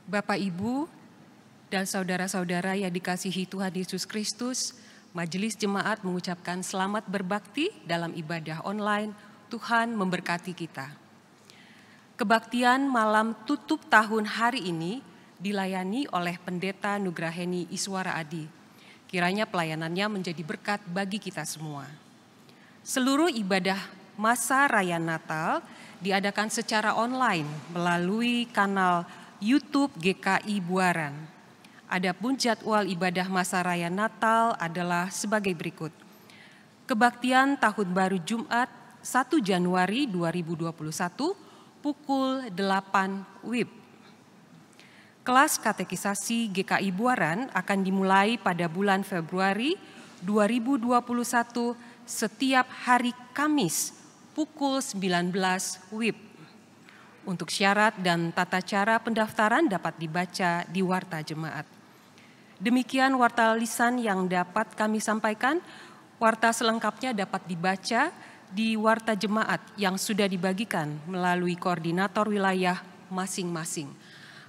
Bapak, Ibu, dan saudara-saudara yang dikasihi Tuhan Yesus Kristus, Majelis Jemaat mengucapkan selamat berbakti dalam ibadah online. Tuhan memberkati kita. Kebaktian malam tutup tahun hari ini dilayani oleh Pendeta Nugraheni Iswara Adi. Kiranya pelayanannya menjadi berkat bagi kita semua. Seluruh ibadah masa Raya Natal diadakan secara online melalui kanal YouTube GKI Buaran. Adapun jadwal ibadah masa Raya Natal adalah sebagai berikut. Kebaktian Tahun Baru Jumat 1 Januari 2021 pukul 8 WIB. Kelas katekisasi GKI Buaran akan dimulai pada bulan Februari 2021 setiap hari Kamis pukul 19 WIB. Untuk syarat dan tata cara pendaftaran dapat dibaca di Warta Jemaat. Demikian warta lisan yang dapat kami sampaikan. Warta selengkapnya dapat dibaca di Warta Jemaat yang sudah dibagikan melalui koordinator wilayah masing-masing.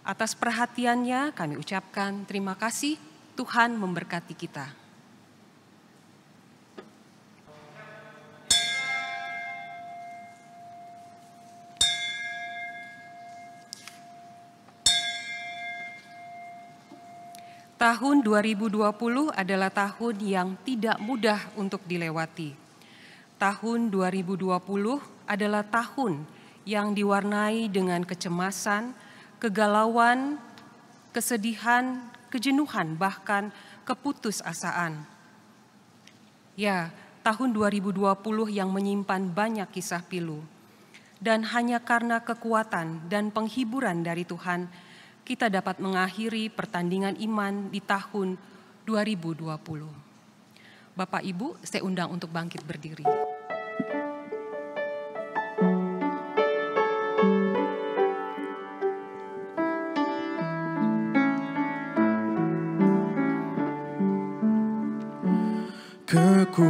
Atas perhatiannya kami ucapkan terima kasih. Tuhan memberkati kita. Tahun 2020 adalah tahun yang tidak mudah untuk dilewati. Tahun 2020 adalah tahun yang diwarnai dengan kecemasan, kegalauan, kesedihan, kejenuhan, bahkan keputusasaan. Ya, tahun 2020 yang menyimpan banyak kisah pilu. Dan hanya karena kekuatan dan penghiburan dari Tuhan, kita dapat mengakhiri pertandingan iman di tahun 2020. Bapak Ibu, saya undang untuk bangkit berdiri. Kekuatan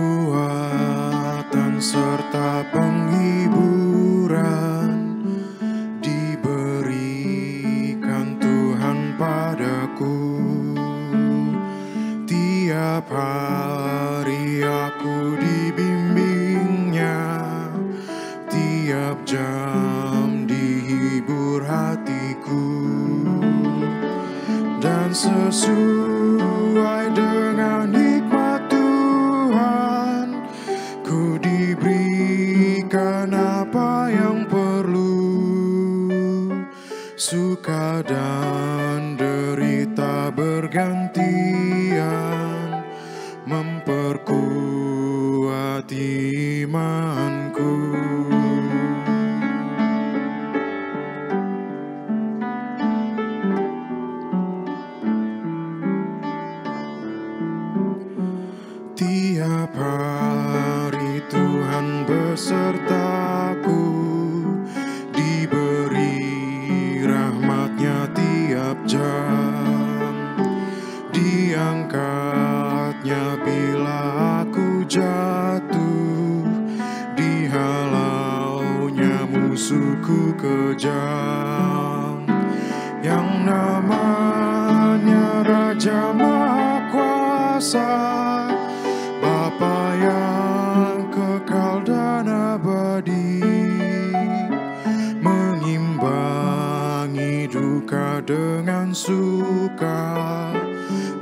serta penghiburan diberikan Tuhan padaku. Tiap hari aku dibimbingnya, tiap jam dihibur hatiku. Dan sesuai dengan hikmat Tuhan, ku diberikan apa yang perlu. Suka dan derita bergantian memperkuat imanku. Tiap hari Tuhan besertaku, diberi rahmat-Nya tiap jam, diangkat-Nya bila aku jatuh, dihalau-Nya musuhku kejam. Yang namanya Raja Maha Kuasa, Bapa yang kekal dan abadi, mengimbangi duka dengan suka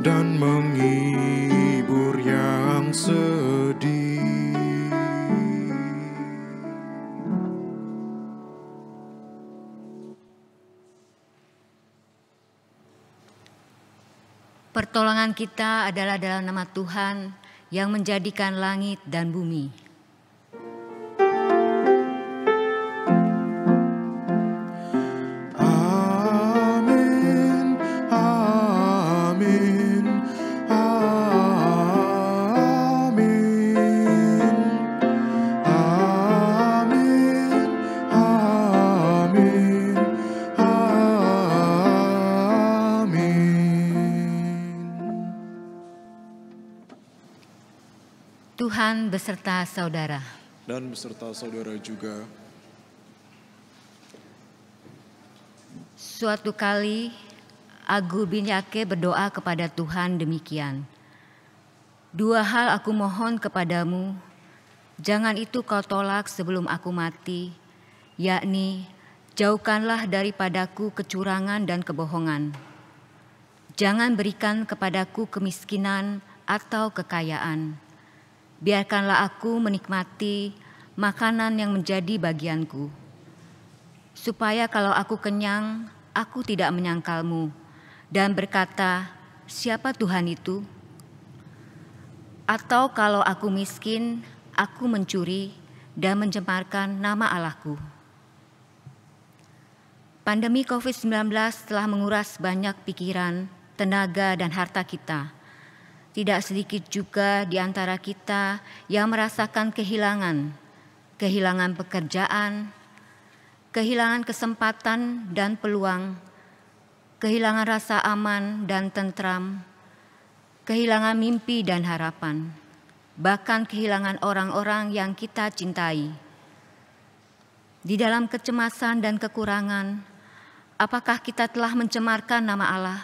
dan menghibur yang sedih. Pertolongan kita adalah dalam nama Tuhan yang menjadikan langit dan bumi. Amin, amin, amin, amin, amin, amin. Tuhan beserta saudara. Dan beserta saudara juga. Suatu kali Agur bin Yake berdoa kepada Tuhan demikian. 2 hal aku mohon kepadamu, jangan itu kau tolak sebelum aku mati, yakni jauhkanlah daripadaku kecurangan dan kebohongan. Jangan berikan kepadaku kemiskinan atau kekayaan. Biarkanlah aku menikmati makanan yang menjadi bagianku, supaya kalau aku kenyang, aku tidak menyangkalmu dan berkata, siapa Tuhan itu? Atau kalau aku miskin, aku mencuri dan mencemarkan nama Allahku. Pandemi COVID-19 telah menguras banyak pikiran, tenaga, dan harta kita. Tidak sedikit juga di antara kita yang merasakan kehilangan pekerjaan, kehilangan kesempatan dan peluang, kehilangan rasa aman dan tentram, kehilangan mimpi dan harapan, bahkan kehilangan orang-orang yang kita cintai. Di dalam kecemasan dan kekurangan, apakah kita telah mencemarkan nama Allah?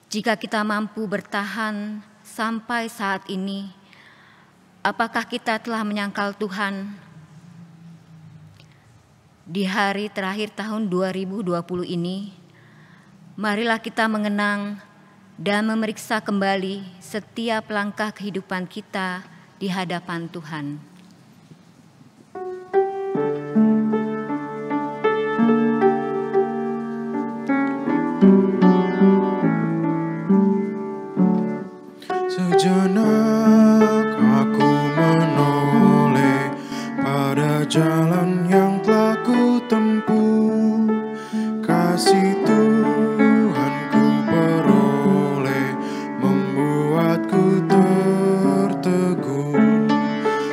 Jika kita mampu bertahan sampai saat ini, apakah kita telah menyangkal Tuhan? Di hari terakhir tahun 2020 ini, marilah kita mengenang dan memeriksa kembali setiap langkah kehidupan kita di hadapan Tuhan. Sejenak aku menoleh pada jalan yang telah ku tempuh. Kasih Tuhan ku peroleh membuatku terteguh.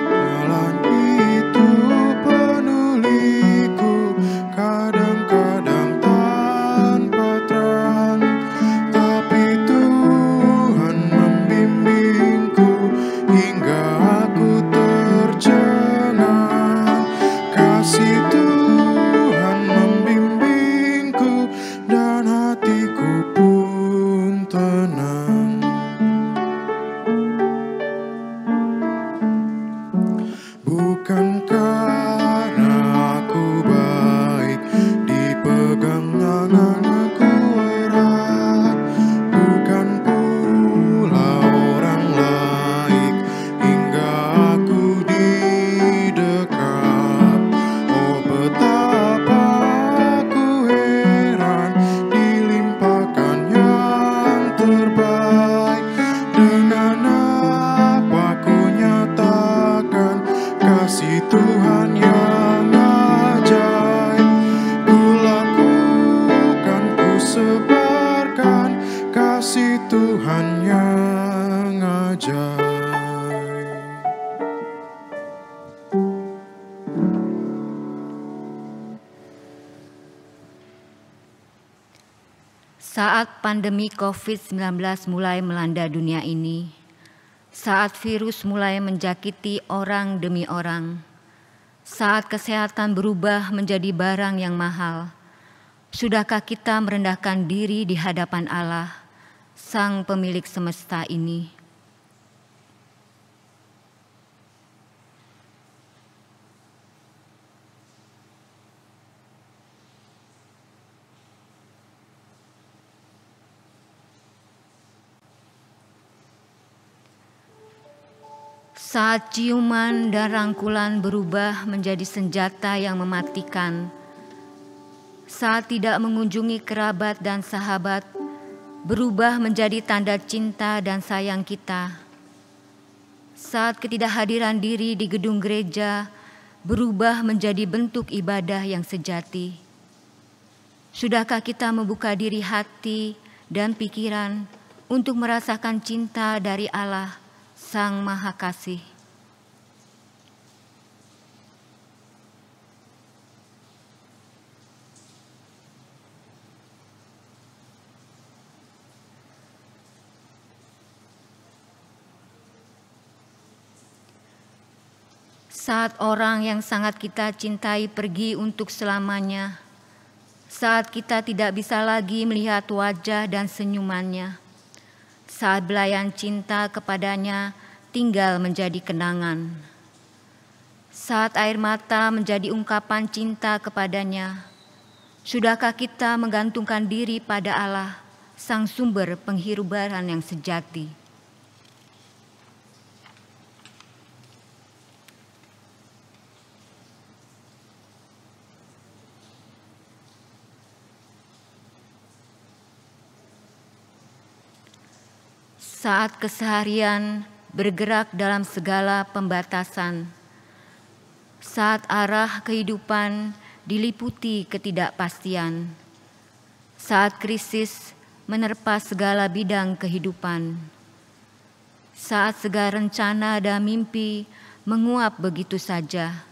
Jalan itu penuh liku, kadang-kadang tanpa terang, tapi Tuhan membimbingku hingga aku tercengang. Kasih Tuhan membimbingku dan hatiku pun tenang. Bukan karena aku baik, dipegang tanganku erat, bukan pula orang lain hingga aku didekat. Oh betapa aku heran, dilimpahkan yang terbaik. Dengan apa ku nyatakan kasih Tuhan yang ajaib. Ku lakukan, ku sebarkan kasih Tuhan yang ajaib. Saat pandemi COVID-19 mulai melanda dunia ini, saat virus mulai menjakiti orang demi orang, saat kesehatan berubah menjadi barang yang mahal, sudahkah kita merendahkan diri di hadapan Allah, Sang Pemilik semesta ini? Saat ciuman dan rangkulan berubah menjadi senjata yang mematikan, saat tidak mengunjungi kerabat dan sahabat berubah menjadi tanda cinta dan sayang kita, saat ketidakhadiran diri di gedung gereja berubah menjadi bentuk ibadah yang sejati, sudahkah kita membuka diri hati dan pikiran untuk merasakan cinta dari Allah, Sang Maha Kasih? Saat orang yang sangat kita cintai pergi untuk selamanya, saat kita tidak bisa lagi melihat wajah dan senyumannya, saat belayan cinta kepadanya tinggal menjadi kenangan, saat air mata menjadi ungkapan cinta kepadanya. Sudahkah kita menggantungkan diri pada Allah, Sang Sumber penghidupan yang sejati? Saat keseharian bergerak dalam segala pembatasan, saat arah kehidupan diliputi ketidakpastian, saat krisis menerpa segala bidang kehidupan, saat segala rencana dan mimpi menguap begitu saja,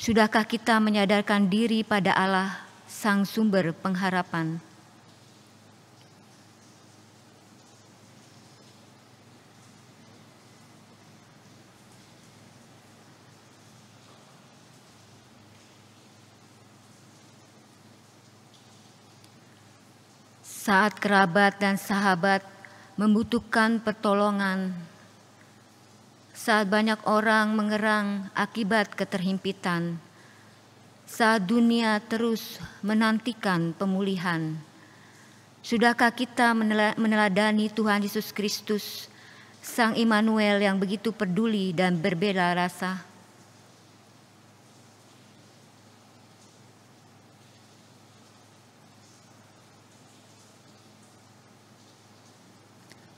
sudahkah kita menyadarkan diri pada Allah, Sang Sumber pengharapan? Saat kerabat dan sahabat membutuhkan pertolongan, saat banyak orang mengerang akibat keterhimpitan, saat dunia terus menantikan pemulihan, sudahkah kita meneladani Tuhan Yesus Kristus, Sang Immanuel yang begitu peduli dan berbela rasa?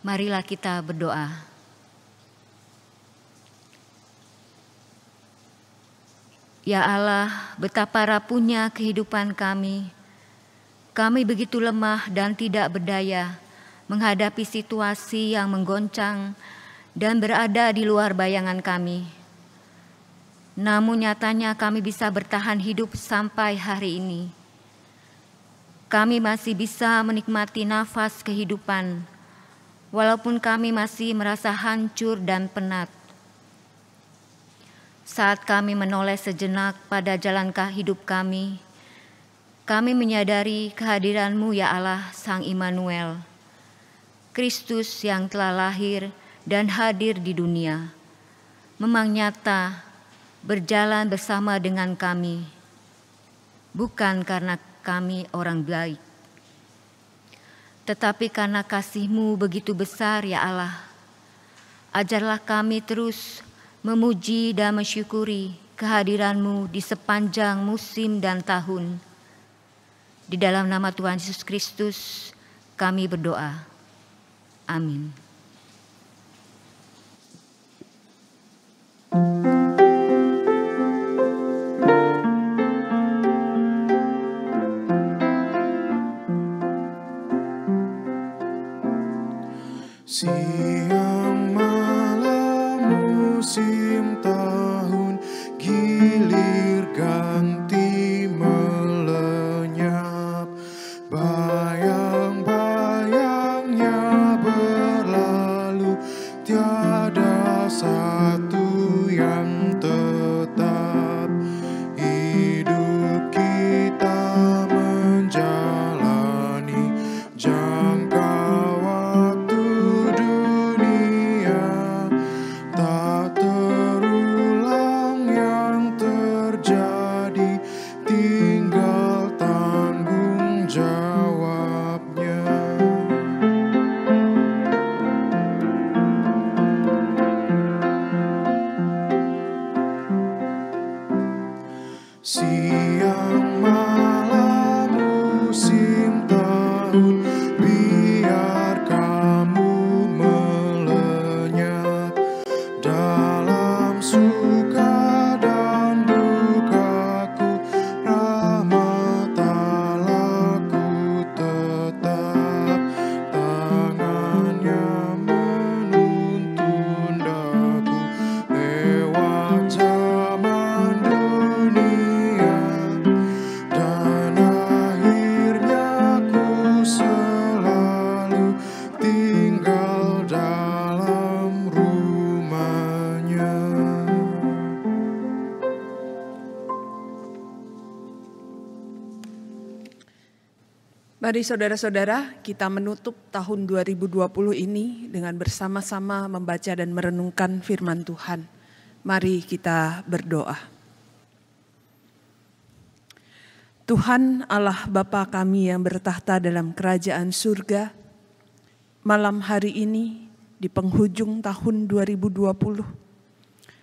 Marilah kita berdoa. Ya Allah, betapa rapuhnya kehidupan kami. Kami begitu lemah dan tidak berdaya menghadapi situasi yang menggoncang dan berada di luar bayangan kami. Namun nyatanya kami bisa bertahan hidup sampai hari ini. Kami masih bisa menikmati nafas kehidupan, walaupun kami masih merasa hancur dan penat. Saat kami menoleh sejenak pada jalankah hidup kami menyadari kehadiran-Mu ya Allah, Sang Immanuel, Kristus yang telah lahir dan hadir di dunia, memang nyata berjalan bersama dengan kami, bukan karena kami orang baik, tetapi karena kasih-Mu begitu besar ya Allah. Ajarlah kami terus memuji dan mensyukuri kehadiran-Mu di sepanjang musim dan tahun. Di dalam nama Tuhan Yesus Kristus kami berdoa. Amin. Siang malam musim tahun gilir ganti melenyap, bayang-bayangnya berlalu, tiada satu yang tetap. Hidup kita menjalani jangka tak terulang yang terjadi, tinggal tanggung jawabnya. Siang malam musim tahun, biar kamu melenyap dalam suka dan dukaku, rahmat Allahku tetap, tangannya menuntun daku lewat zaman dunia Mari saudara-saudara, kita menutup tahun 2020 ini dengan bersama-sama membaca dan merenungkan firman Tuhan. Mari kita berdoa. Tuhan Allah Bapa kami yang bertahta dalam kerajaan surga, malam hari ini di penghujung tahun 2020,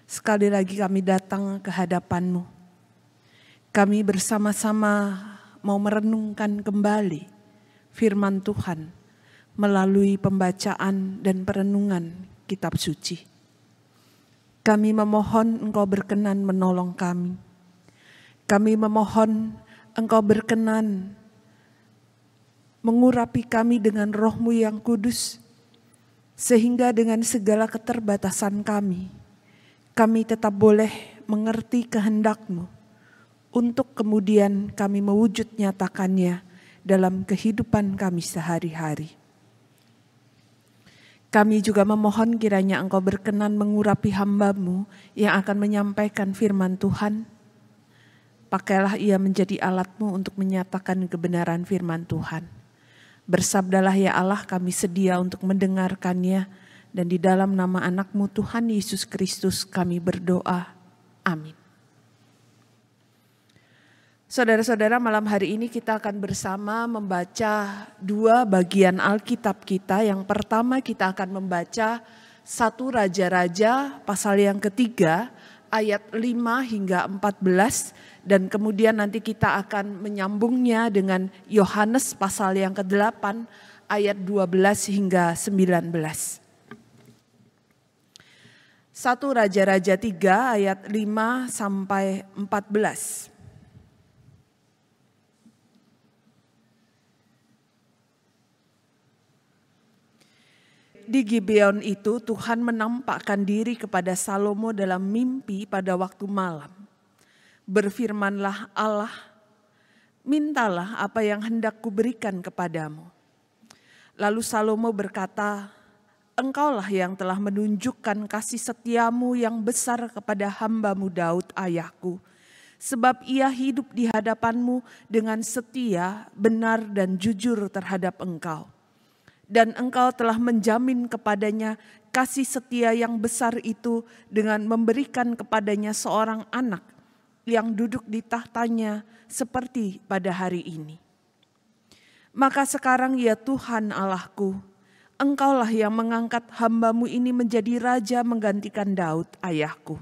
sekali lagi kami datang ke hadapan-Mu. Kami bersama-sama mau merenungkan kembali firman Tuhan melalui pembacaan dan perenungan kitab suci. Kami memohon Engkau berkenan menolong kami. Kami memohon Engkau berkenan mengurapi kami dengan Roh-Mu yang kudus, sehingga dengan segala keterbatasan kami tetap boleh mengerti kehendak-Mu, untuk kemudian kami mewujud nyatakannya dalam kehidupan kami sehari-hari. Kami juga memohon kiranya Engkau berkenan mengurapi hamba-Mu yang akan menyampaikan firman Tuhan. Pakailah ia menjadi alat-Mu untuk menyatakan kebenaran firman Tuhan. Bersabdalah ya Allah, kami sedia untuk mendengarkannya, dan di dalam nama anak-Mu Tuhan Yesus Kristus kami berdoa. Amin. Saudara-saudara, malam hari ini kita akan bersama membaca dua bagian Alkitab kita. Yang pertama kita akan membaca 1 Raja-Raja pasal yang ketiga ayat 5 hingga 14. Dan kemudian nanti kita akan menyambungnya dengan Yohanes pasal yang ke-8 ayat 12 hingga 19. 1 Raja-Raja 3 ayat 5 sampai 14. Di Gibeon itu Tuhan menampakkan diri kepada Salomo dalam mimpi pada waktu malam. Berfirmanlah Allah, mintalah apa yang hendak kuberikan kepadamu. Lalu Salomo berkata, Engkaulah yang telah menunjukkan kasih setiamu yang besar kepada hamba-Mu Daud ayahku. Sebab ia hidup di hadapan-Mu dengan setia, benar dan jujur terhadap Engkau. Dan Engkau telah menjamin kepadanya kasih setia yang besar itu dengan memberikan kepadanya seorang anak yang duduk di tahtanya seperti pada hari ini. Maka sekarang ya Tuhan Allahku, Engkaulah yang mengangkat hamba-Mu ini menjadi raja menggantikan Daud ayahku.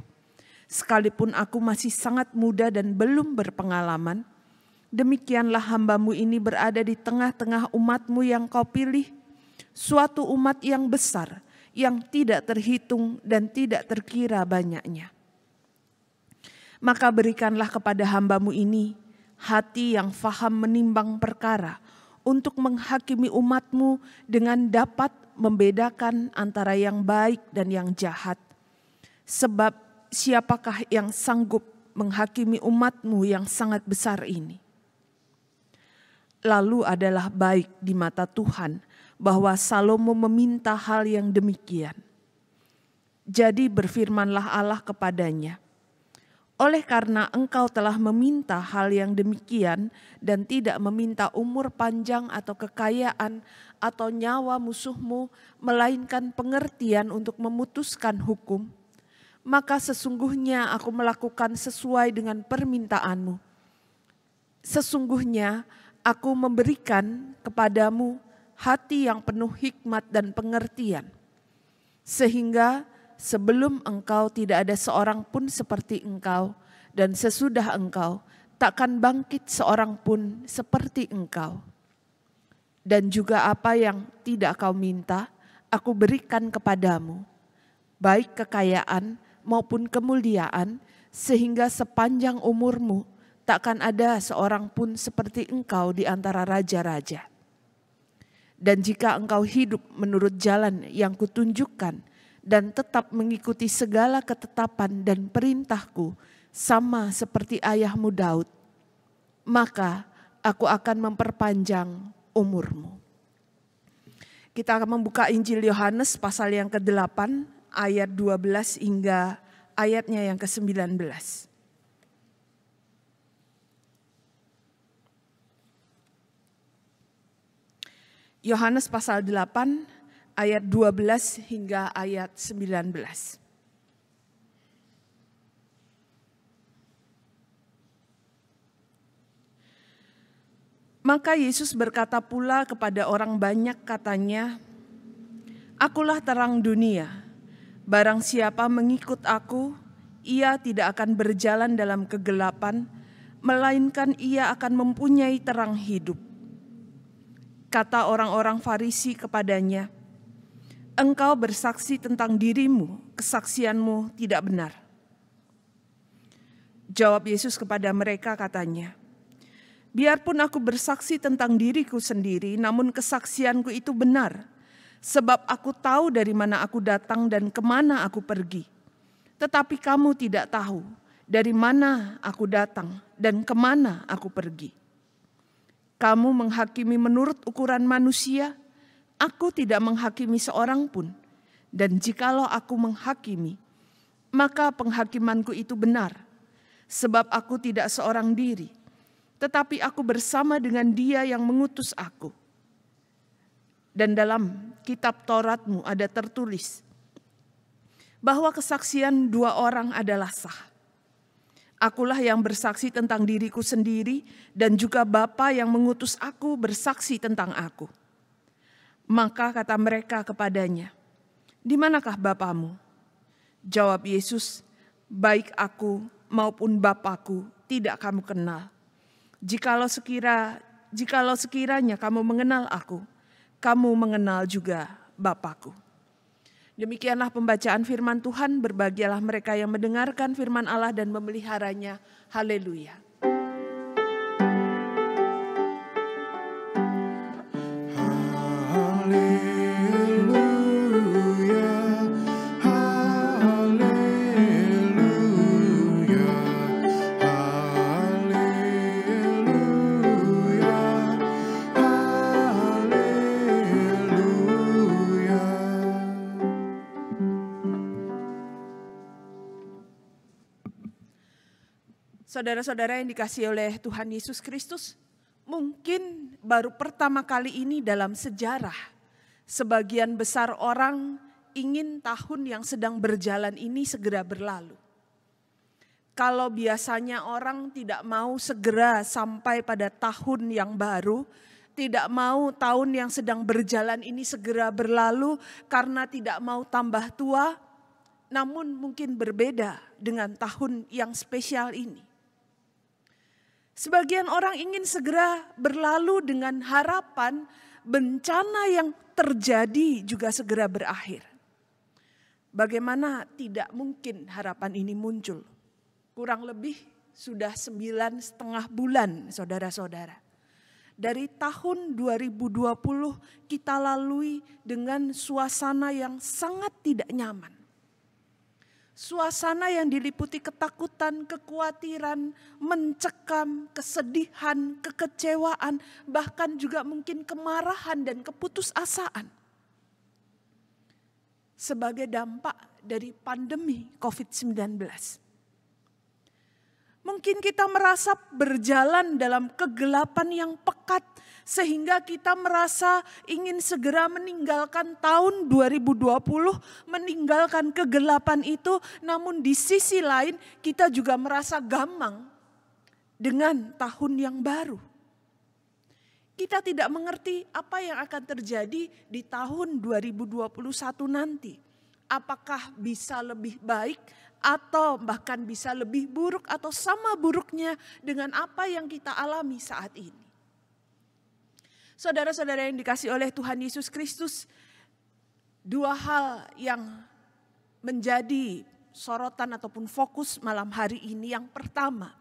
Sekalipun aku masih sangat muda dan belum berpengalaman, demikianlah hamba-Mu ini berada di tengah-tengah umat-Mu yang Kau pilih, suatu umat yang besar, yang tidak terhitung dan tidak terkira banyaknya. Maka berikanlah kepada hamba-Mu ini hati yang faham menimbang perkara, untuk menghakimi umat-Mu dengan dapat membedakan antara yang baik dan yang jahat. Sebab siapakah yang sanggup menghakimi umat-Mu yang sangat besar ini? Lalu adalah baik di mata Tuhan bahwa Salomo meminta hal yang demikian. Jadi berfirmanlah Allah kepadanya, oleh karena engkau telah meminta hal yang demikian dan tidak meminta umur panjang atau kekayaan atau nyawa musuhmu, melainkan pengertian untuk memutuskan hukum, maka sesungguhnya aku melakukan sesuai dengan permintaanmu. Sesungguhnya aku memberikan kepadamu hati yang penuh hikmat dan pengertian, sehingga sebelum engkau tidak ada seorang pun seperti engkau, dan sesudah engkau takkan bangkit seorang pun seperti engkau. Dan juga apa yang tidak kau minta, aku berikan kepadamu, baik kekayaan maupun kemuliaan, sehingga sepanjang umurmu takkan ada seorang pun seperti engkau di antara raja-raja. Dan jika engkau hidup menurut jalan yang kutunjukkan dan tetap mengikuti segala ketetapan dan perintahku sama seperti ayahmu Daud, maka aku akan memperpanjang umurmu. Kita akan membuka Injil Yohanes pasal yang ke-8 ayat 12 hingga ayatnya yang ke-19. Yohanes pasal 8 ayat 12 hingga ayat 19. Maka Yesus berkata pula kepada orang banyak, katanya, "Akulah terang dunia. Barang siapa mengikut aku, ia tidak akan berjalan dalam kegelapan, melainkan ia akan mempunyai terang hidup." Kata orang-orang Farisi kepadanya, "Engkau bersaksi tentang dirimu, kesaksianmu tidak benar." Jawab Yesus kepada mereka, katanya, "Biarpun aku bersaksi tentang diriku sendiri, namun kesaksianku itu benar, sebab aku tahu dari mana aku datang dan kemana aku pergi. Tetapi kamu tidak tahu dari mana aku datang dan kemana aku pergi. Kamu menghakimi menurut ukuran manusia, aku tidak menghakimi seorang pun. Dan jikalau aku menghakimi, maka penghakimanku itu benar, sebab aku tidak seorang diri, tetapi aku bersama dengan Dia yang mengutus aku. Dan dalam kitab Tauratmu ada tertulis bahwa kesaksian dua orang adalah sah. Akulah yang bersaksi tentang diriku sendiri, dan juga Bapa yang mengutus aku bersaksi tentang aku." Maka kata mereka kepadanya, "Di manakah Bapamu?" Jawab Yesus, "Baik aku maupun Bapakku tidak kamu kenal. Jikalau sekiranya kamu mengenal aku, kamu mengenal juga Bapakku." Demikianlah pembacaan firman Tuhan. Berbahagialah mereka yang mendengarkan firman Allah dan memeliharanya. Haleluya. Saudara-saudara yang dikasihi oleh Tuhan Yesus Kristus, mungkin baru pertama kali ini dalam sejarah, sebagian besar orang ingin tahun yang sedang berjalan ini segera berlalu. Kalau biasanya orang tidak mau segera sampai pada tahun yang baru, tidak mau tahun yang sedang berjalan ini segera berlalu karena tidak mau tambah tua, namun mungkin berbeda dengan tahun yang spesial ini. Sebagian orang ingin segera berlalu dengan harapan bencana yang terjadi juga segera berakhir. Bagaimana tidak mungkin harapan ini muncul? Kurang lebih sudah 9,5 bulan, saudara-saudara. Dari tahun 2020 kita lalui dengan suasana yang sangat tidak nyaman. Suasana yang diliputi ketakutan, kekhawatiran, mencekam, kesedihan, kekecewaan, bahkan juga mungkin kemarahan dan keputusasaan. Sebagai dampak dari pandemi COVID-19. Mungkin kita merasa berjalan dalam kegelapan yang pekat, sehingga kita merasa ingin segera meninggalkan tahun 2020, meninggalkan kegelapan itu. Namun di sisi lain kita juga merasa gamang dengan tahun yang baru. Kita tidak mengerti apa yang akan terjadi di tahun 2021 nanti. Apakah bisa lebih baik atau bahkan bisa lebih buruk atau sama buruknya dengan apa yang kita alami saat ini. Saudara-saudara yang dikasihi oleh Tuhan Yesus Kristus, dua hal yang menjadi sorotan ataupun fokus malam hari ini. Yang pertama,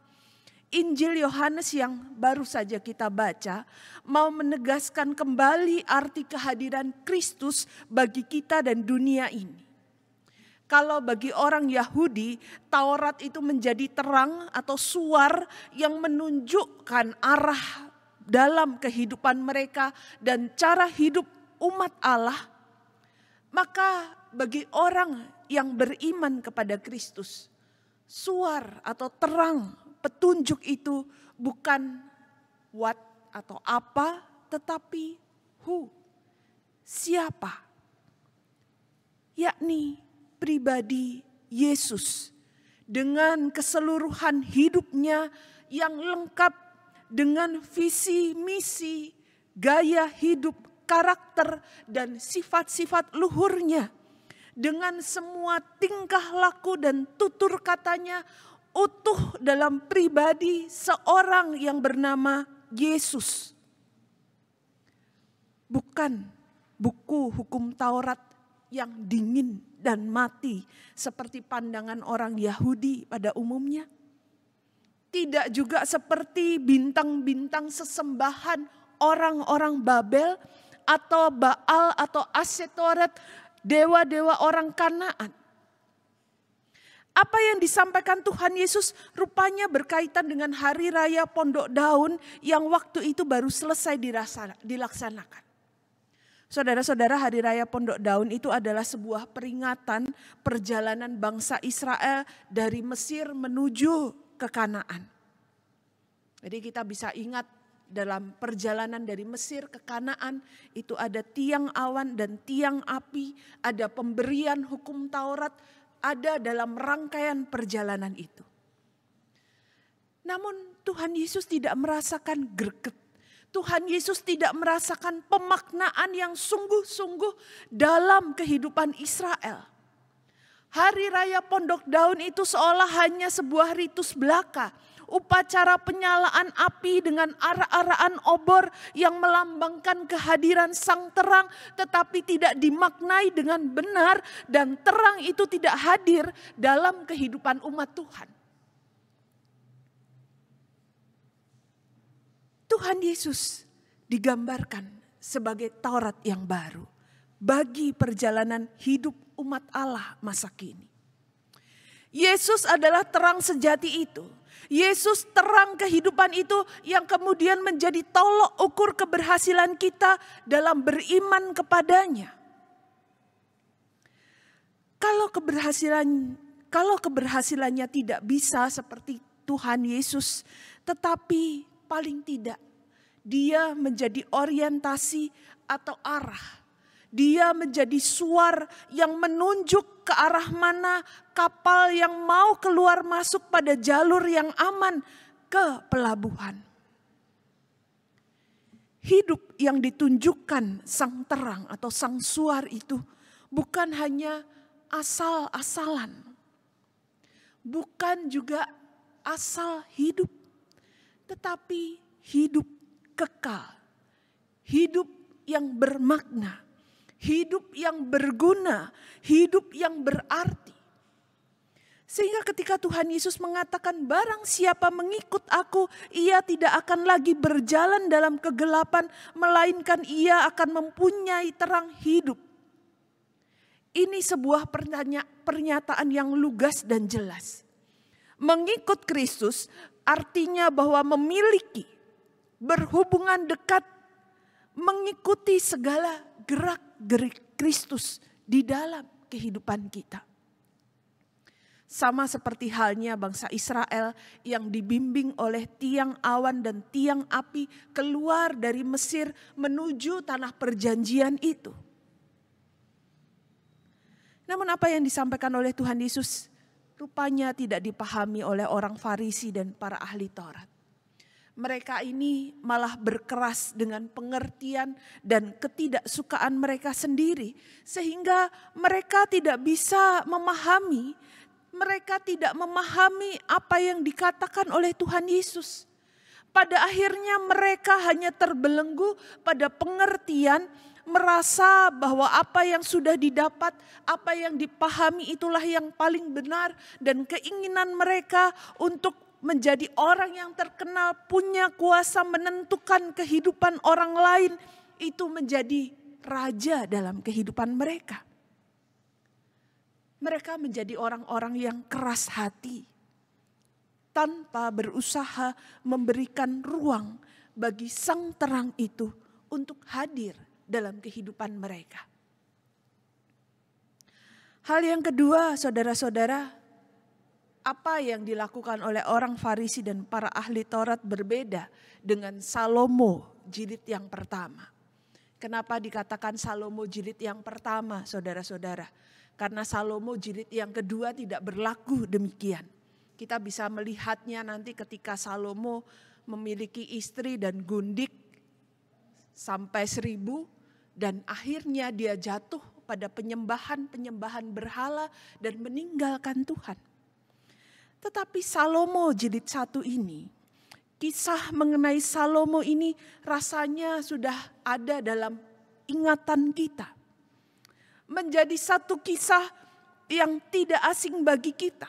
Injil Yohanes yang baru saja kita baca mau menegaskan kembali arti kehadiran Kristus bagi kita dan dunia ini. Kalau bagi orang Yahudi, Taurat itu menjadi terang atau suar yang menunjukkan arah dalam kehidupan mereka dan cara hidup umat Allah. Maka bagi orang yang beriman kepada Kristus, suar atau terang petunjuk itu bukan what atau apa, tetapi who, siapa? Yakni pribadi Yesus dengan keseluruhan hidupnya yang lengkap dengan visi, misi, gaya hidup, karakter, dan sifat-sifat luhurnya. Dengan semua tingkah laku dan tutur katanya utuh dalam pribadi seorang yang bernama Yesus. Bukan buku hukum Taurat yang dingin dan mati seperti pandangan orang Yahudi pada umumnya. Tidak juga seperti bintang-bintang sesembahan orang-orang Babel atau Baal atau Asetoret, dewa-dewa orang Kanaan. Apa yang disampaikan Tuhan Yesus rupanya berkaitan dengan hari raya Pondok Daun yang waktu itu baru selesai dilaksanakan. Saudara-saudara, hari raya Pondok Daun itu adalah sebuah peringatan perjalanan bangsa Israel dari Mesir menuju ke Kanaan. Jadi kita bisa ingat dalam perjalanan dari Mesir ke Kanaan itu ada tiang awan dan tiang api, ada pemberian hukum Taurat, ada dalam rangkaian perjalanan itu. Namun Tuhan Yesus tidak merasakan greget. Tuhan Yesus tidak merasakan pemaknaan yang sungguh-sungguh dalam kehidupan Israel. Hari raya Pondok Daun itu seolah hanya sebuah ritus belaka. Upacara penyalaan api dengan arak-arakan obor yang melambangkan kehadiran sang terang tetapi tidak dimaknai dengan benar dan terang itu tidak hadir dalam kehidupan umat Tuhan. Tuhan Yesus digambarkan sebagai Taurat yang baru bagi perjalanan hidup umat Allah masa kini. Yesus adalah terang sejati itu. Yesus terang kehidupan itu yang kemudian menjadi tolok ukur keberhasilan kita dalam beriman kepadanya. Kalau keberhasilannya tidak bisa seperti Tuhan Yesus, tetapi paling tidak dia menjadi orientasi atau arah. Dia menjadi suar yang menunjuk ke arah mana kapal yang mau keluar masuk pada jalur yang aman ke pelabuhan. Hidup yang ditunjukkan sang terang atau sang suar itu bukan hanya asal-asalan. Bukan juga asal hidup. Tetapi hidup kekal. Hidup yang bermakna. Hidup yang berguna, hidup yang berarti. Sehingga ketika Tuhan Yesus mengatakan barang siapa mengikut aku, ia tidak akan lagi berjalan dalam kegelapan, melainkan ia akan mempunyai terang hidup. Ini sebuah pernyataan yang lugas dan jelas. Mengikut Kristus artinya bahwa memiliki, berhubungan dekat, mengikuti segala gerak-gerik Kristus di dalam kehidupan kita. Sama seperti halnya bangsa Israel yang dibimbing oleh tiang awan dan tiang api keluar dari Mesir menuju tanah perjanjian itu. Namun apa yang disampaikan oleh Tuhan Yesus rupanya tidak dipahami oleh orang Farisi dan para ahli Taurat. Mereka ini malah berkeras dengan pengertian dan ketidaksukaan mereka sendiri. Sehingga mereka tidak bisa memahami, mereka tidak memahami apa yang dikatakan oleh Tuhan Yesus. Pada akhirnya mereka hanya terbelenggu pada pengertian, merasa bahwa apa yang sudah didapat, apa yang dipahami itulah yang paling benar. Dan keinginan mereka untuk menjadi orang yang terkenal, punya kuasa menentukan kehidupan orang lain, itu menjadi raja dalam kehidupan mereka. Mereka menjadi orang-orang yang keras hati, tanpa berusaha memberikan ruang bagi sang terang itu untuk hadir dalam kehidupan mereka. Hal yang kedua, saudara-saudara, apa yang dilakukan oleh orang Farisi dan para ahli Taurat berbeda dengan Salomo jilid yang pertama. Kenapa dikatakan Salomo jilid yang pertama, saudara-saudara? Karena Salomo jilid yang kedua tidak berlaku demikian. Kita bisa melihatnya nanti ketika Salomo memiliki istri dan gundik sampai 1000 dan akhirnya dia jatuh pada penyembahan berhala dan meninggalkan Tuhan. Tetapi Salomo jilid 1 ini, kisah mengenai Salomo ini rasanya sudah ada dalam ingatan kita. Menjadi satu kisah yang tidak asing bagi kita.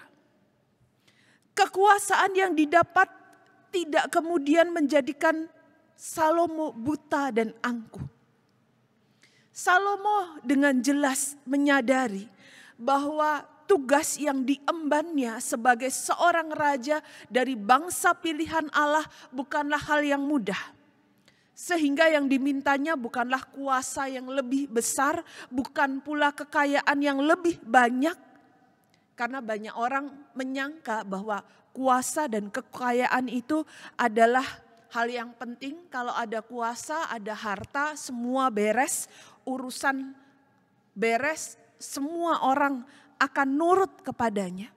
Kekuasaan yang didapat tidak kemudian menjadikan Salomo buta dan angkuh. Salomo dengan jelas menyadari bahwa tugas yang diembannya sebagai seorang raja dari bangsa pilihan Allah bukanlah hal yang mudah. Sehingga yang dimintanya bukanlah kuasa yang lebih besar, bukan pula kekayaan yang lebih banyak. Karena banyak orang menyangka bahwa kuasa dan kekayaan itu adalah hal yang penting. Kalau ada kuasa, ada harta, semua beres, urusan beres, semua orang akan nurut kepadanya.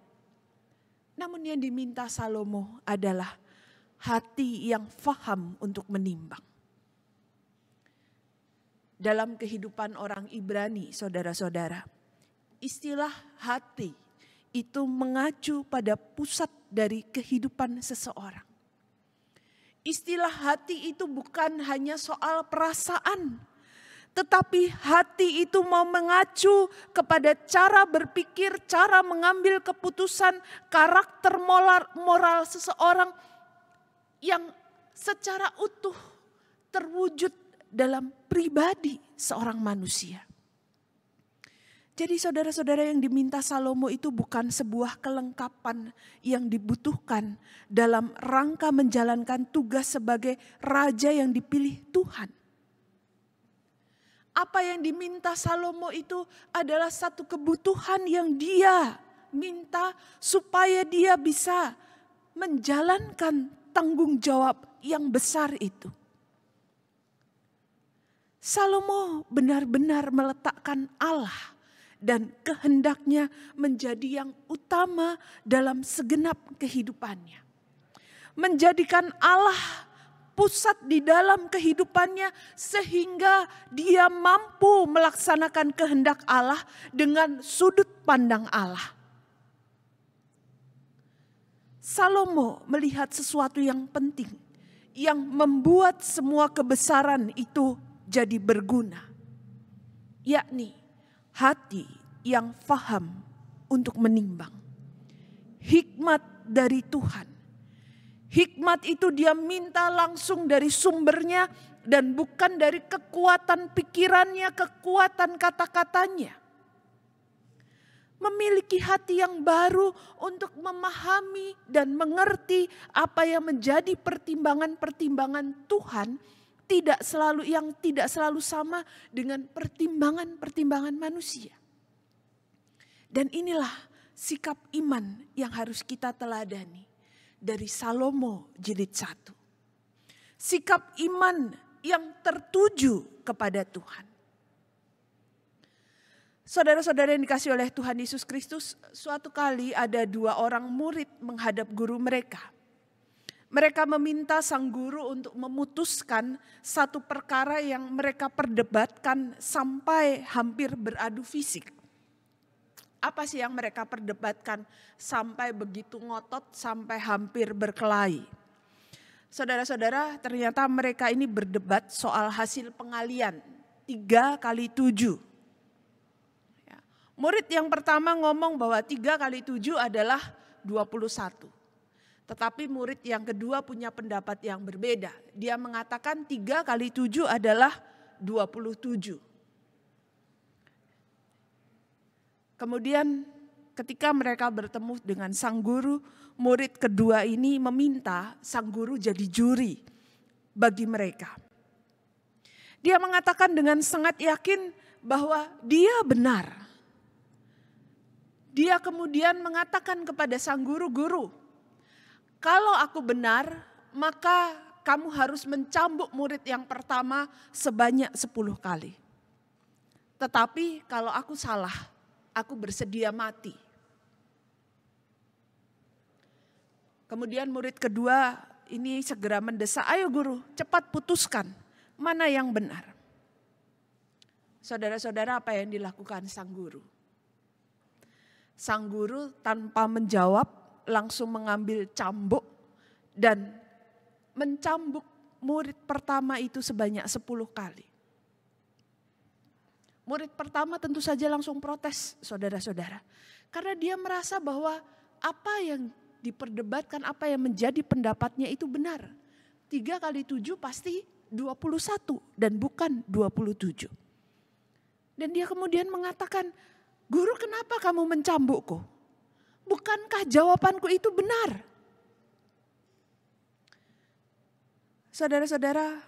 Namun yang diminta Salomo adalah hati yang faham untuk menimbang. Dalam kehidupan orang Ibrani, saudara-saudara, istilah hati itu mengacu pada pusat dari kehidupan seseorang. Istilah hati itu bukan hanya soal perasaan, tetapi hati itu mau mengacu kepada cara berpikir, cara mengambil keputusan, karakter moral seseorang yang secara utuh terwujud dalam pribadi seorang manusia. Jadi saudara-saudara, yang diminta Salomo itu bukan sebuah kelengkapan yang dibutuhkan dalam rangka menjalankan tugas sebagai raja yang dipilih Tuhan. Apa yang diminta Salomo itu adalah satu kebutuhan yang dia minta supaya dia bisa menjalankan tanggung jawab yang besar itu. Salomo benar-benar meletakkan Allah dan kehendaknya menjadi yang utama dalam segenap kehidupannya. Menjadikan Allah pusat di dalam kehidupannya sehingga dia mampu melaksanakan kehendak Allah dengan sudut pandang Allah. Salomo melihat sesuatu yang penting yang membuat semua kebesaran itu jadi berguna, yakni hati yang faham untuk menimbang. Hikmat dari Tuhan. Hikmat itu dia minta langsung dari sumbernya dan bukan dari kekuatan pikirannya, kekuatan kata-katanya. Memiliki hati yang baru untuk memahami dan mengerti apa yang menjadi pertimbangan-pertimbangan Tuhan tidak selalu sama dengan pertimbangan-pertimbangan manusia. Dan inilah sikap iman yang harus kita teladani dari Salomo jilid 1. Sikap iman yang tertuju kepada Tuhan. Saudara-saudara yang dikasihi oleh Tuhan Yesus Kristus, suatu kali ada 2 orang murid menghadap guru mereka. Mereka meminta sang guru untuk memutuskan satu perkara yang mereka perdebatkan sampai hampir beradu fisik. Apa sih yang mereka perdebatkan sampai begitu ngotot, sampai hampir berkelahi? Saudara-saudara, ternyata mereka ini berdebat soal hasil pengalian 3 kali 7. Ya. Murid yang pertama ngomong bahwa 3 kali 7 adalah 21. Tetapi murid yang kedua punya pendapat yang berbeda. Dia mengatakan 3 kali 7 adalah 27. Kemudian ketika mereka bertemu dengan sang guru, murid kedua ini meminta sang guru jadi juri bagi mereka. Dia mengatakan dengan sangat yakin bahwa dia benar. Dia kemudian mengatakan kepada sang guru, "Guru, kalau aku benar, maka kamu harus mencambuk murid yang pertama sebanyak 10 kali. Tetapi kalau aku salah, aku bersedia mati. Kemudian murid kedua ini segera mendesak, ayo guru cepat putuskan mana yang benar. Saudara-saudara, apa yang dilakukan sang guru? Sang guru tanpa menjawab langsung mengambil cambuk dan mencambuk murid pertama itu sebanyak 10 kali. Murid pertama tentu saja langsung protes, saudara-saudara. Karena dia merasa bahwa apa yang diperdebatkan, apa yang menjadi pendapatnya itu benar. 3 kali 7 pasti 21 dan bukan 27. Dan dia kemudian mengatakan, guru kenapa kamu mencambukku? Bukankah jawabanku itu benar? Saudara-saudara,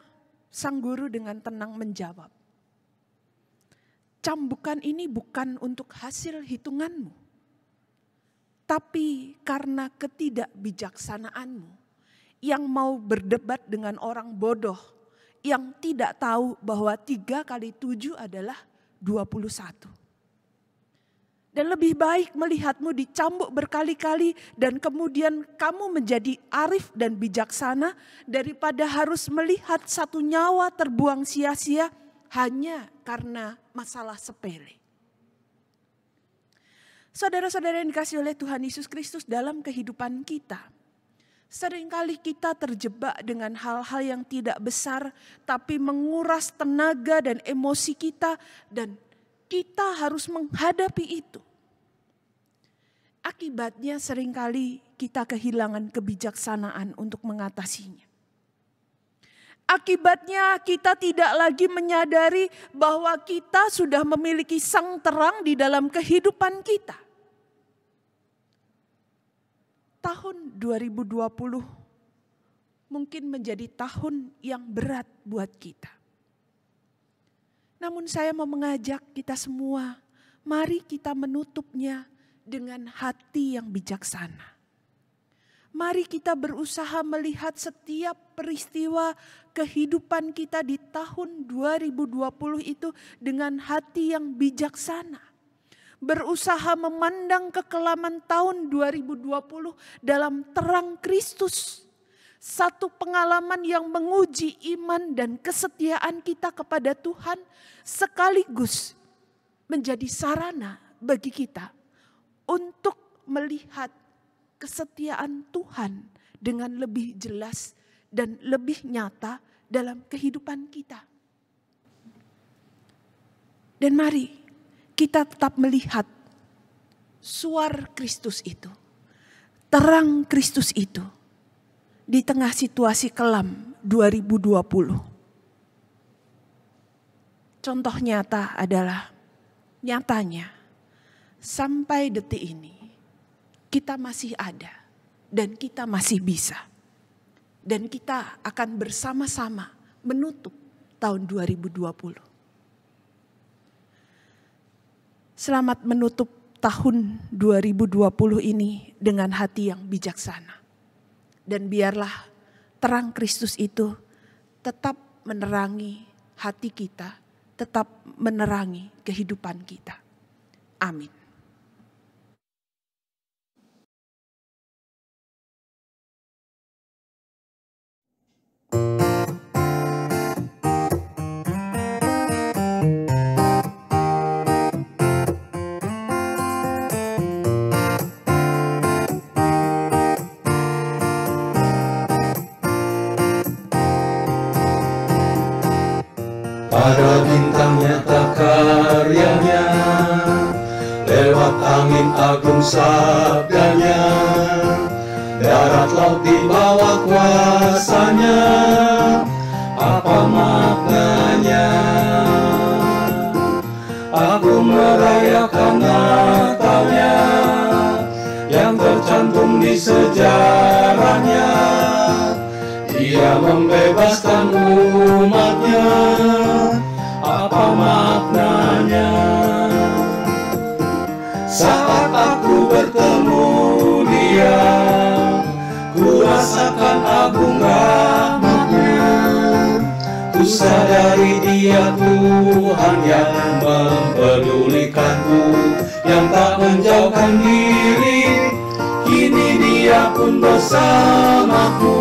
sang guru dengan tenang menjawab, cambukan ini bukan untuk hasil hitunganmu, tapi karena ketidakbijaksanaanmu yang mau berdebat dengan orang bodoh yang tidak tahu bahwa 3 kali 7 adalah 21. Dan lebih baik melihatmu dicambuk berkali-kali dan kemudian kamu menjadi arif dan bijaksana daripada harus melihat satu nyawa terbuang sia-sia hanya karena masalah sepele. Saudara-saudara yang dikasihi oleh Tuhan Yesus Kristus, dalam kehidupan kita, seringkali kita terjebak dengan hal-hal yang tidak besar tapi menguras tenaga dan emosi kita dan kita harus menghadapi itu. Akibatnya seringkali kita kehilangan kebijaksanaan untuk mengatasinya. Akibatnya kita tidak lagi menyadari bahwa kita sudah memiliki sang terang di dalam kehidupan kita. Tahun 2020 mungkin menjadi tahun yang berat buat kita. Namun saya mau mengajak kita semua, mari kita menutupnya dengan hati yang bijaksana. Mari kita berusaha melihat setiap peristiwa kehidupan kita di tahun 2020 itu dengan hati yang bijaksana. Berusaha memandang kekelaman tahun 2020 dalam terang Kristus. Satu pengalaman yang menguji iman dan kesetiaan kita kepada Tuhan sekaligus menjadi sarana bagi kita untuk melihat kesetiaan Tuhan dengan lebih jelas dan lebih nyata dalam kehidupan kita. Dan mari kita tetap melihat suar Kristus itu, terang Kristus itu di tengah situasi kelam 2020. Contoh nyata adalah nyatanya sampai detik ini kita masih ada dan kita masih bisa. Dan kita akan bersama-sama menutup tahun 2020. Selamat menutup tahun 2020 ini dengan hati yang bijaksana. Dan biarlah terang Kristus itu tetap menerangi hati kita, tetap menerangi kehidupan kita. Amin. Pada bintang nyata karyanya, lewat angin agung sabdanya, darat laut di bawah kuasanya, apa maknanya? Aku merayakan Natalnya, yang tercantum di sejarahnya. Dia membebaskan umatnya, apa maknanya? Saat aku bertemu dia, ku rasakan agung rahmat Dia Tuhan yang mempedulikanku, yang tak menjauhkan diri. Kini Dia pun bersamaku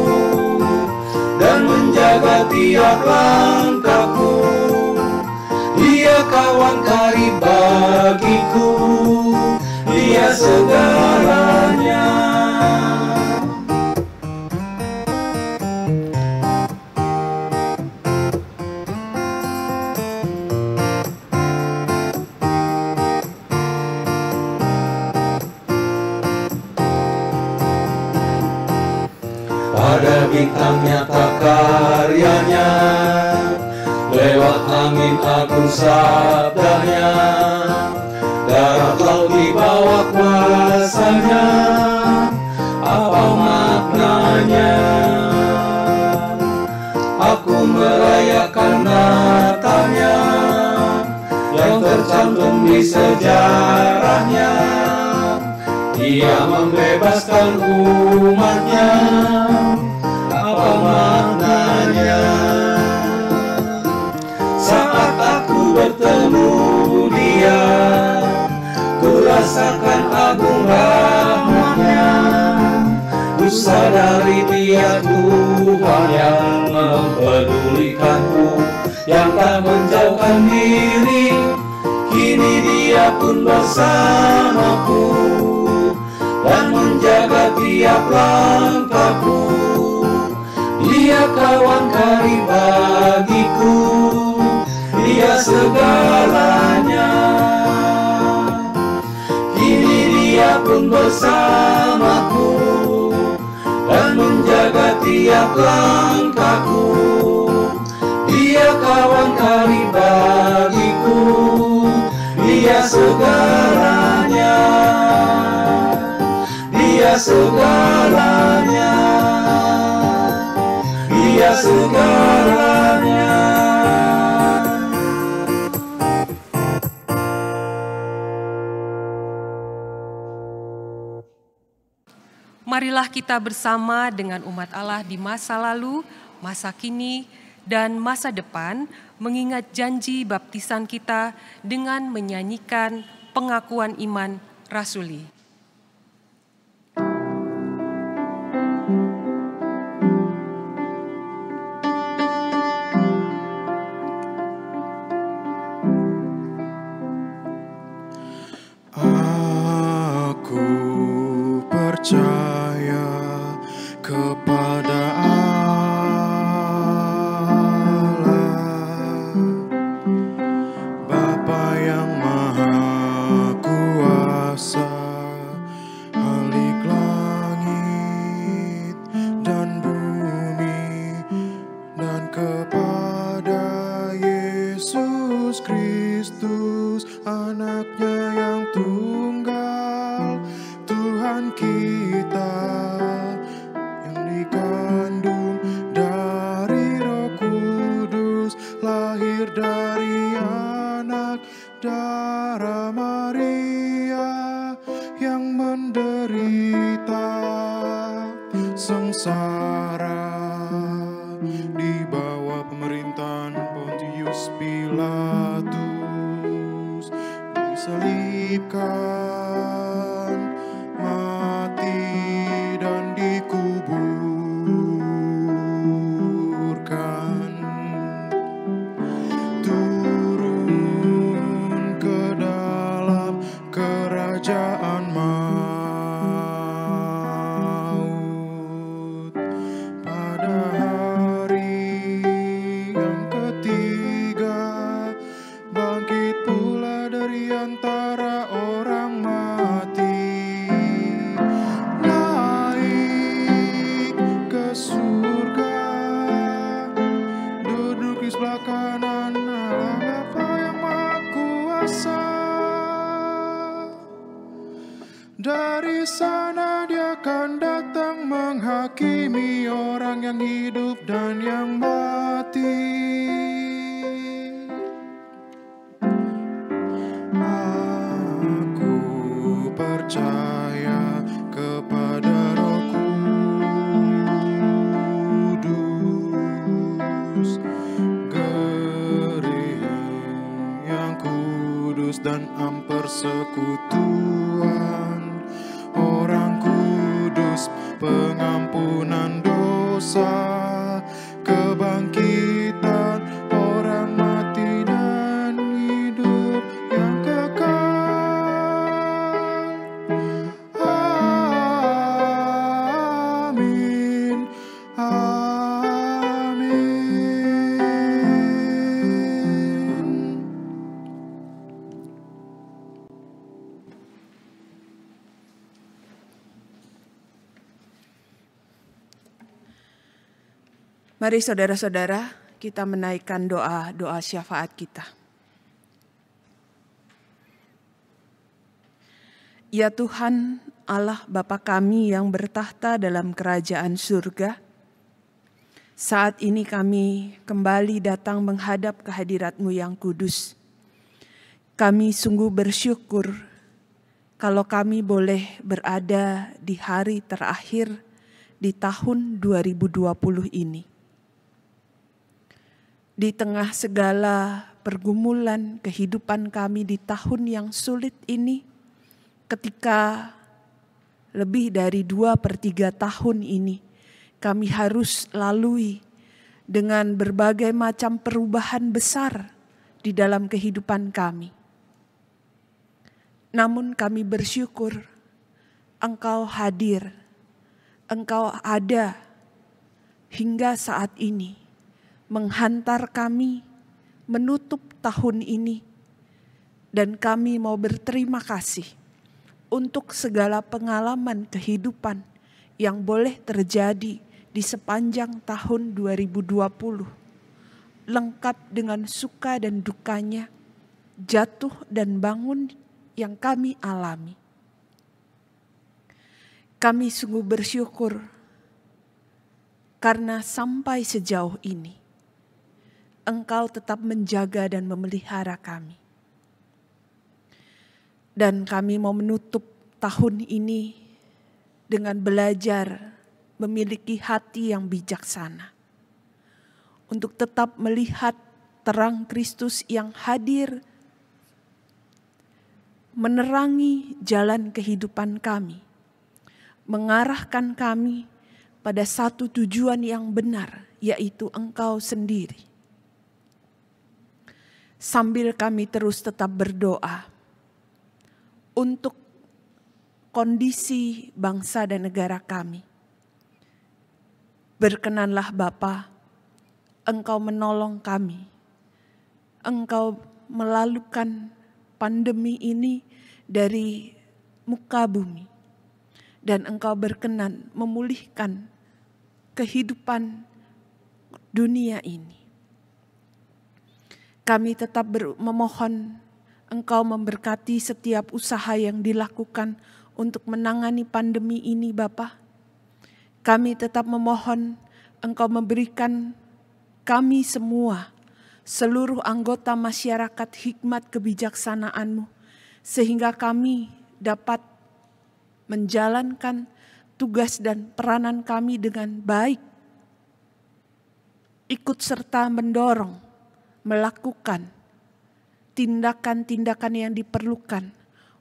dan menjaga tiap langkahku. Dia kawan karib bagiku, Dia segalanya. Pada bintang nyata karyanya, lewat angin agung sabdanya, darat laut di bawah kuasanya. Apa maknanya? Aku merayakan Natalnya, yang tercantum di sejarahnya. Dia membebaskan umatnya. Apa maknanya? Saat aku bertemu Dia, ku rasakan agung rahmat-Nya. Ku sadari Dia Tuhan yang mempedulikanku, yang tak menjauhkan diri. Kini Dia pun bersamaku dan menjaga tiap langkahku. Dia kawan karib bagiku, Dia segalanya. Kini Dia pun bersamaku dan menjaga tiap langkahku. Dia kawan karib bagiku, Dia segalanya. Dia segalanya, Dia segalanya. Marilah kita bersama dengan umat Allah di masa lalu, masa kini, dan masa depan mengingat janji baptisan kita dengan menyanyikan pengakuan iman rasuli. Aku percaya kepada Allah, Bapa yang Maha Kuasa, Khalik langit dan bumi, dan kepada Yesus Kristus, Anaknya yang tunggal, Tuhan kita, yang dikandung dari Roh Kudus, lahir dari anak darah Maria, yang menderita sengsara di bawah pemerintahan Pontius Pilatus, disalibkan, mati, dan dikuburkan, turun ke dalam kerajaan maut. Pada hari yang ketiga, bangkit pula dari antara orang mati, naik ke surga, duduk di sebelah kanan Allah Bapa yang Maha Kuasa. Dari sana Dia akan datang menghakimi orang yang hidup dan yang mati. Aku percaya kepada Roh Kudus, gereja dan persekutuan orang kudus, pengampunan dosa, kebangkitan orang mati dan hidup yang kekal. Amin. Mari saudara-saudara, kita menaikkan doa syafaat kita. Ya Tuhan, Allah Bapa kami yang bertahta dalam kerajaan surga, saat ini kami kembali datang menghadap kehadirat-Mu yang kudus. Kami sungguh bersyukur kalau kami boleh berada di hari terakhir di tahun 2020 ini. Di tengah segala pergumulan kehidupan kami di tahun yang sulit ini, ketika lebih dari 2/3 tahun ini kami harus lalui dengan berbagai macam perubahan besar di dalam kehidupan kami. Namun kami bersyukur Engkau hadir, Engkau ada hingga saat ini, menghantar kami menutup tahun ini, dan kami mau berterima kasih untuk segala pengalaman kehidupan yang boleh terjadi di sepanjang tahun 2020, lengkap dengan suka dan dukanya, jatuh dan bangun yang kami alami. Kami sungguh bersyukur karena sampai sejauh ini Engkau tetap menjaga dan memelihara kami. Dan kami mau menutup tahun ini dengan belajar memiliki hati yang bijaksana, untuk tetap melihat terang Kristus yang hadir, menerangi jalan kehidupan kami, mengarahkan kami pada satu tujuan yang benar, yaitu Engkau sendiri. Sambil kami terus tetap berdoa untuk kondisi bangsa dan negara kami. Berkenanlah Bapa, Engkau menolong kami. Engkau melalukan pandemi ini dari muka bumi. Dan Engkau berkenan memulihkan kehidupan dunia ini. Kami tetap memohon Engkau memberkati setiap usaha yang dilakukan untuk menangani pandemi ini, Bapa. Kami tetap memohon Engkau memberikan kami semua, seluruh anggota masyarakat, hikmat kebijaksanaan-Mu, sehingga kami dapat menjalankan tugas dan peranan kami dengan baik. Ikut serta mendorong, melakukan tindakan-tindakan yang diperlukan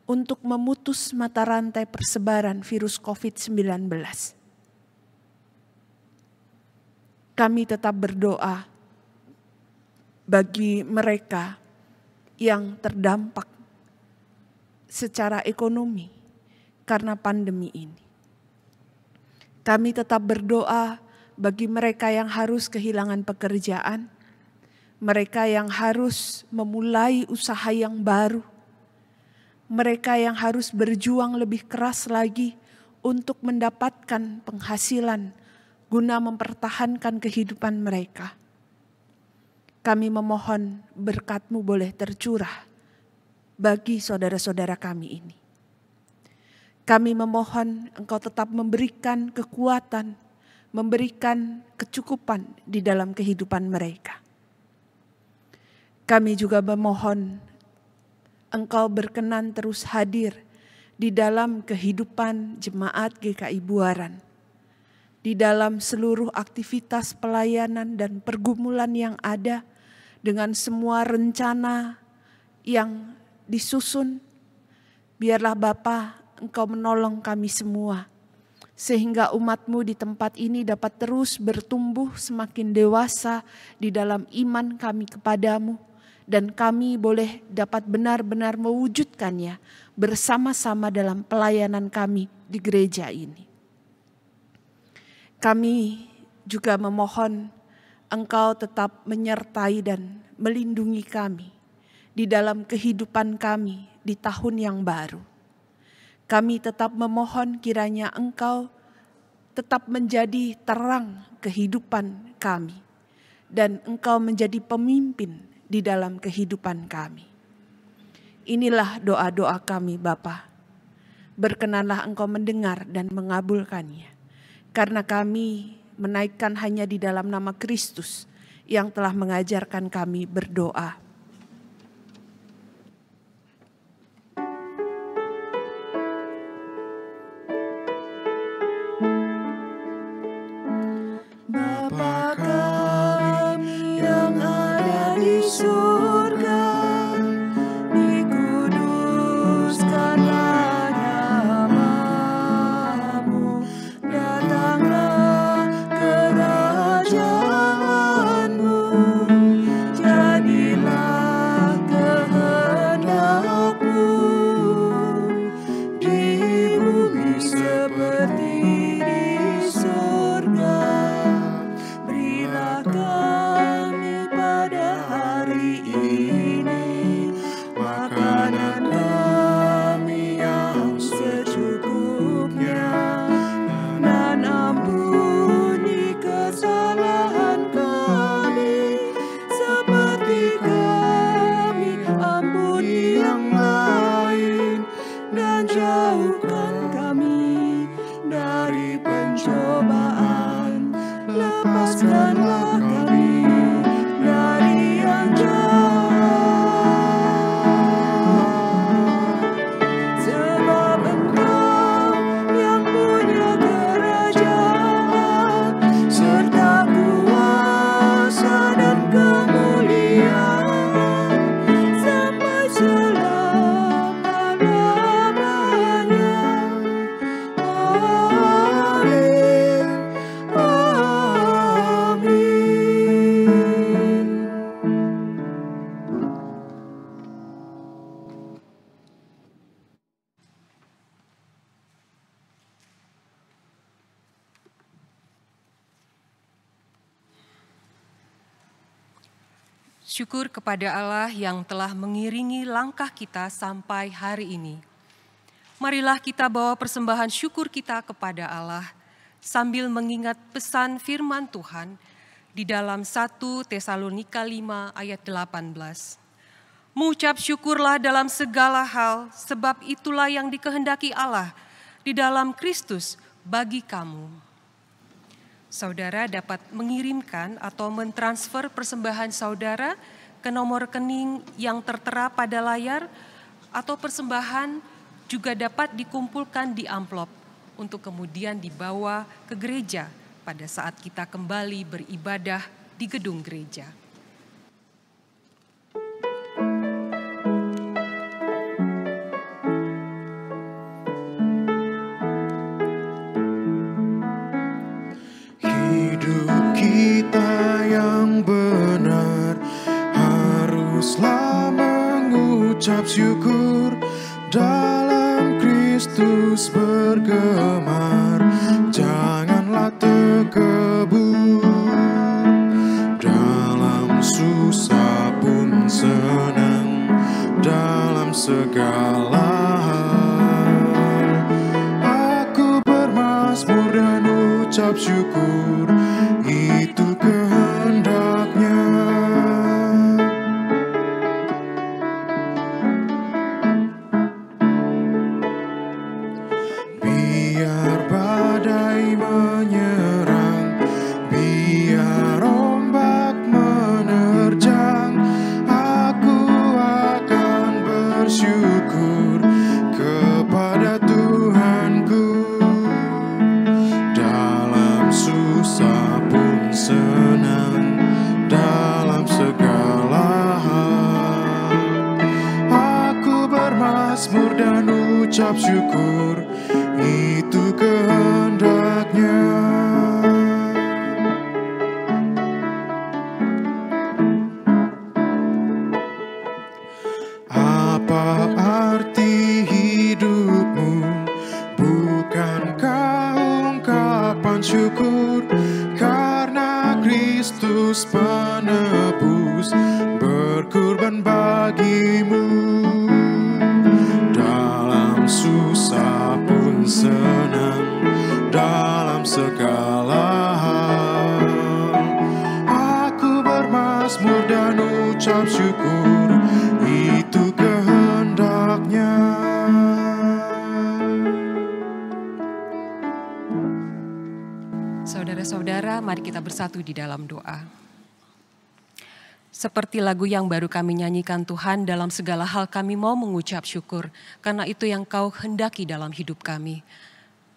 untuk memutus mata rantai persebaran virus COVID-19. Kami tetap berdoa bagi mereka yang terdampak secara ekonomi karena pandemi ini. Kami tetap berdoa bagi mereka yang harus kehilangan pekerjaan, mereka yang harus memulai usaha yang baru, mereka yang harus berjuang lebih keras lagi untuk mendapatkan penghasilan guna mempertahankan kehidupan mereka. Kami memohon berkat-Mu boleh tercurah bagi saudara-saudara kami ini. Kami memohon Engkau tetap memberikan kekuatan, memberikan kecukupan di dalam kehidupan mereka. Kami juga memohon Engkau berkenan terus hadir di dalam kehidupan jemaat GKI Buaran, di dalam seluruh aktivitas pelayanan dan pergumulan yang ada, dengan semua rencana yang disusun, biarlah Bapa, Engkau menolong kami semua, sehingga umat-Mu di tempat ini dapat terus bertumbuh semakin dewasa di dalam iman kami kepadamu, dan kami boleh dapat benar-benar mewujudkannya bersama-sama dalam pelayanan kami di gereja ini. Kami juga memohon Engkau tetap menyertai dan melindungi kami di dalam kehidupan kami di tahun yang baru. Kami tetap memohon kiranya Engkau tetap menjadi terang kehidupan kami, dan Engkau menjadi pemimpin di dalam kehidupan kami. Inilah doa-doa kami Bapa. Berkenanlah Engkau mendengar dan mengabulkannya. Karena kami menaikkan hanya di dalam nama Kristus yang telah mengajarkan kami berdoa. Bapa kami yang ada di surga, dikuduskanlah nama-Mu, datanglah kerajaan-Mu, jadilah kehendak-Mu di bumi seperti di surga. Berilah kami pada hari ini makanan kami yang secukupnya, dan ampuni kesalahan kami seperti kami ampuni yang lain, dan jauhkan kami dari pencobaan, lepaskanlah kami dari yang jahat. Sebab Engkau yang punya kerajaan, serta kuasa dan kemuliaan, sampai selama-lamanya. Amin. Amin. Syukur kepada Allah yang telah mengiringi langkah kita sampai hari ini. Marilah kita bawa persembahan syukur kita kepada Allah sambil mengingat pesan firman Tuhan di dalam 1 Tesalonika 5 ayat 18. Mengucap syukurlah dalam segala hal, sebab itulah yang dikehendaki Allah di dalam Kristus bagi kamu. Saudara dapat mengirimkan atau mentransfer persembahan saudara ke nomor rekening yang tertera pada layar, atau persembahan juga dapat dikumpulkan di amplop untuk kemudian dibawa ke gereja pada saat kita kembali beribadah di gedung gereja. Hidup kita yang benar haruslah mengucap syukur, dalam Kristus bergemar, janganlah terkebur. Dalam susah pun senang, dalam segala hal aku bermazmur dan ucap syukur, itu kehendak-Nya. Biar badai menyerang, biar ombak menerjang, aku akan bersyukur kepada Tuhanku. Dalam susah pun senang, dalam segala hal aku ucap syukur, itu kehendak-Nya. Apa arti hidupmu? Bukankah ungkapan syukur karena Kristus penebus berkorban bagimu? Dalam susah pun senang, dalam segala hal aku bermazmur dan ucap syukur, itu kehendak-Nya. Saudara-saudara, mari kita bersatu di dalam doa. Seperti lagu yang baru kami nyanyikan, Tuhan, dalam segala hal kami mau mengucap syukur, karena itu yang Kau hendaki dalam hidup kami.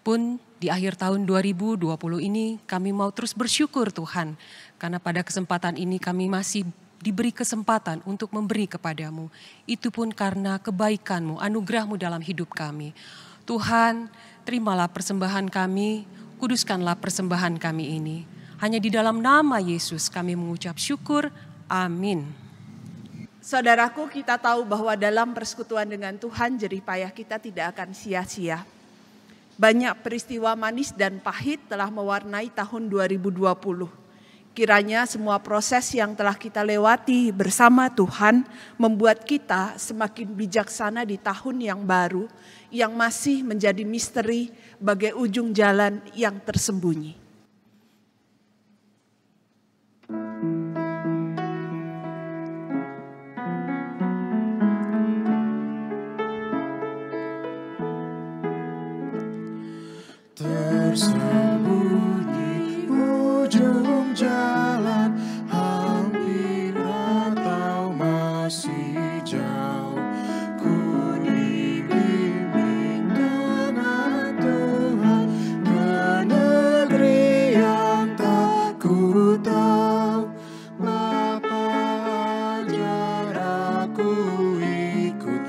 Pun di akhir tahun 2020 ini kami mau terus bersyukur, Tuhan, karena pada kesempatan ini kami masih diberi kesempatan untuk memberi kepadamu. Itu pun karena kebaikan-Mu, anugerah-Mu dalam hidup kami. Tuhan, terimalah persembahan kami, kuduskanlah persembahan kami ini. Hanya di dalam nama Yesus kami mengucap syukur. Amin. Saudaraku, kita tahu bahwa dalam persekutuan dengan Tuhan, jerih payah kita tidak akan sia-sia. Banyak peristiwa manis dan pahit telah mewarnai tahun 2020. Kiranya semua proses yang telah kita lewati bersama Tuhan membuat kita semakin bijaksana di tahun yang baru, yang masih menjadi misteri bagai ujung jalan yang tersembunyi. Tersembunyi ujung jalan, hampir atau masih jauh, ku dibimbing dengan Tuhan ke negeri yang tak ku tahu. Bapa, ajar aku ikut,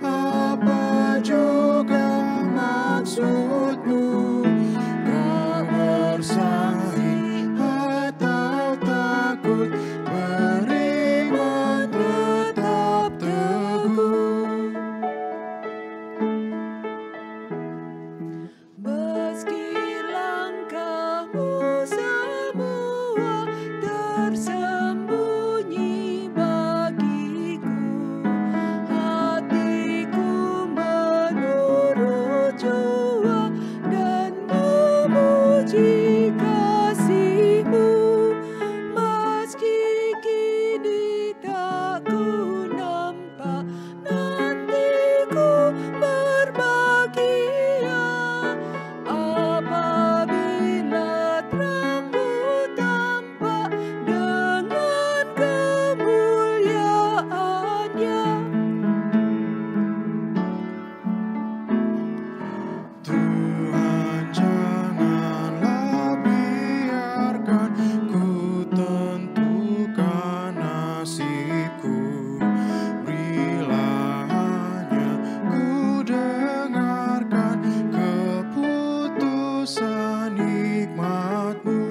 apa juga maksud-Mu. Bersaing atau takut, beriman tetap teguh. Meski langkahmu semua tersembunyi bagiku, hatiku menurut jua dan memuji kasih-Mu. Meski kini tak ku nampak, nanti ku berbahagia apabila terang-Mu tampak dengan kemuliaan-Nya. Tuhan, janganlah biarkan ku tentukan nasibku. Berilah hanya ku dengarkan keputusan hikmat-Mu.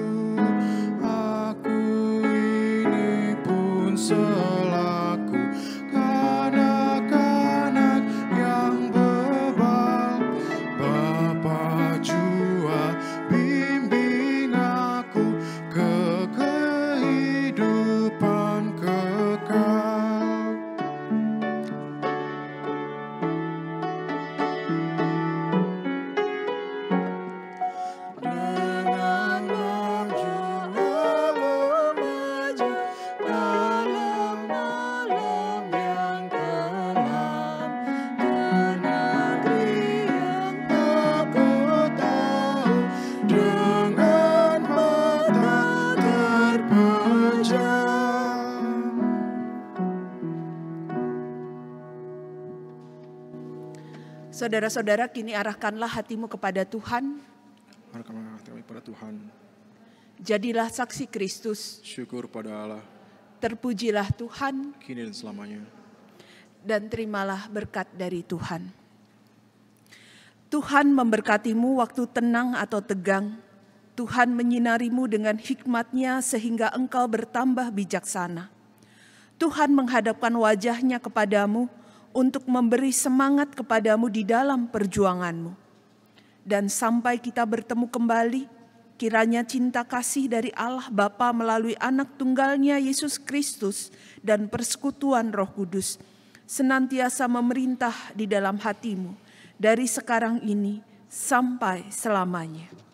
Aku ini pun selaku kanak-kanak yang bebal. Bapa jua bimbing aku ke kehidupan kekal. Dengan maju maju dalam malam yang kelam, ke negeri yang tak ku tahu, dengan mata terpejam. Saudara-saudara, kini arahkanlah hatimu kepada Tuhan. Arahkanlah hati kami pada Tuhan. Jadilah saksi Kristus. Syukur pada Allah, Terpujilah Tuhan kini dan selamanya. dan terimalah berkat dari Tuhan. Tuhan memberkatimu waktu tenang atau tegang. Tuhan menyinarimu dengan hikmat-Nya sehingga engkau bertambah bijaksana. Tuhan menghadapkan wajah-Nya kepadamu untuk memberi semangat kepadamu di dalam perjuanganmu. Dan sampai kita bertemu kembali, kiranya cinta kasih dari Allah Bapa melalui anak tunggal-Nya Yesus Kristus dan persekutuan Roh Kudus senantiasa memerintah di dalam hatimu dari sekarang ini sampai selamanya.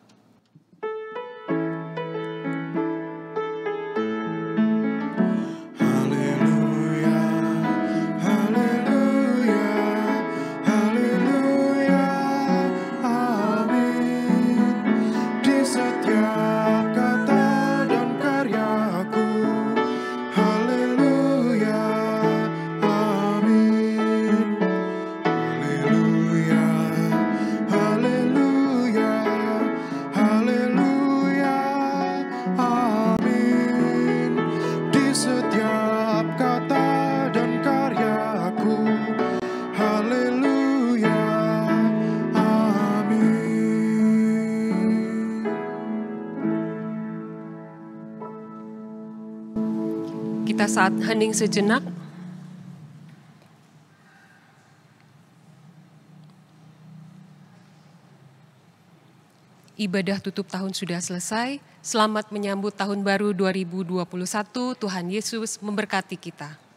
Kita saat hening sejenak. Ibadah tutup tahun sudah selesai. Selamat menyambut tahun baru 2021. Tuhan Yesus memberkati kita.